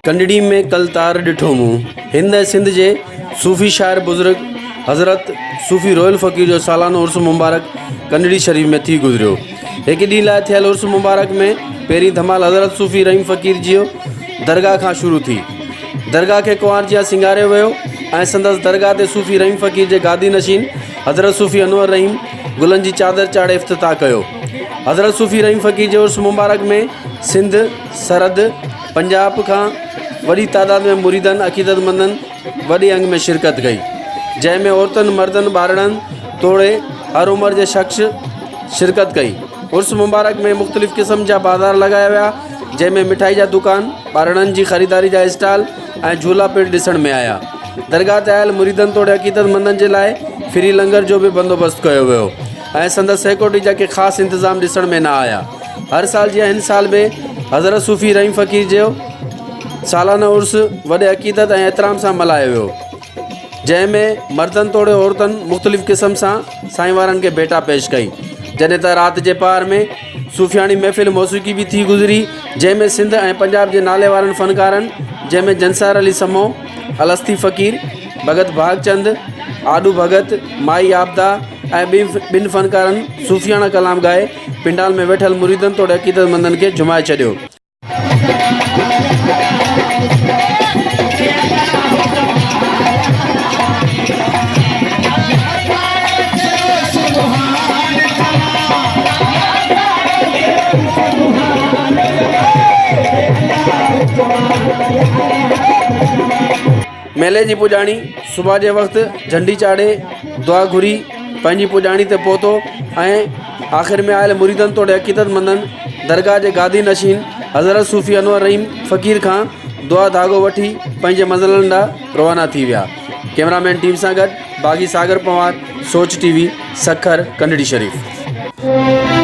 कंडड़ी में कल तार ॾिठो मूं हिंद सिंध जे सूफ़ी शाइर बुज़ुर्ग हज़रत सूफ़ी रोयल फ़क़ीर जो सालानो उर्स मुबारक कंडड़ी शरीफ़ में थी गुज़रियो। हिकु ॾींहुं लाइ थियल उर्स मुबारक में पहिरीं धमाल हज़रत सूफ़ी रहीम फ़क़ीर जी दरगाह खां शुरू थी। दरगाह खे कुंवार जिया सिंगारियो वियो ऐं संदसि दरगाह ते सूफ़ी रहीम फ़क़ीर जे गादी नशीन हज़रत सूफ़ी अनवर रहीम गुलनि जी चादर चाढ़े इफ़्तिताह कयो। हज़रत सूफ़ी रहीम फ़क़ीर जे उर्स मुबारक में सिंध सरहद पंजाब खां वॾी तादाद में मुरीदनि अक़ीदतमंदनि वॾे अंग में शिरकत कई, जंहिंमें औरतुनि मर्दनि ॿारड़नि तोड़े हर उमिरि जे शख़्स शिरकत कई। उर्स मुबारक में मुख़्तलिफ़ क़िस्म जा बाज़ार लॻाया विया, जंहिंमें मिठाई जा दुकान, ॿारड़नि जी ख़रीदारी जा स्टॉल ऐं झूला पेड़ ॾिसण में आया। दरगाह ते आयल मुरीदनि तोड़े अक़ीदतमंदनि जे लाइ फ्री लंगर जो बि बंदोबस्तु कयो वियो ऐं संदसि सिक्योरिटी जा के ख़ासि इंतज़ाम ॾिसण में न आया। हर साल जीअं हिन साल बि हज़रत सूफ़ी रहीम फ़क़ीर जो सालाना उर्स वॾे अक़ीदत ऐं एतिराम सां मल्हायो वियो, जंहिंमें मर्दनि तोड़े औरतुनि मुख़्तलिफ़ क़िस्म सां साईं वारनि खे भेटा पेश कई। जॾहिं त राति जे पार में सूफ़ियाणी महफ़िल मौसीक़ी बि थी गुज़री, जंहिंमें सिंध ऐं पंजाब जे नाले वारनि फ़नकारनि, जंहिंमें जंसार अली समो, अलस्ती फ़क़ीर, भगत भागचंद, आडू भगत, माई आबदा ऐं ॿिनि फ़नकारनि सूफ़ियाणा कलाम ॻाए पिंडाल में वेठल मुरीदनि तोड़े अक़ीदतमंदनि खे जुमाए छॾियो। मेले जी पुॼाणी सुबुह जे वक़्तु झंडी चाढ़े दुआ घुरी पंहिंजी पुॼाणी ते पहुतो ऐं आख़िर में आयल मुरीदनि तोड़े अक़ीदतमंदनि दरगाह जे गादी नशीन हज़रत सूफ़ी अनवर रहीम फ़क़ीर खां दुआ धाॻो वठी पंहिंजे मंज़िलनि ॾांहुं रवाना थी विया। कैमरामैन टीम सां गॾु बाग़ी सागर पवार, सोच टीवी, सखर, कंडड़ी शरीफ़।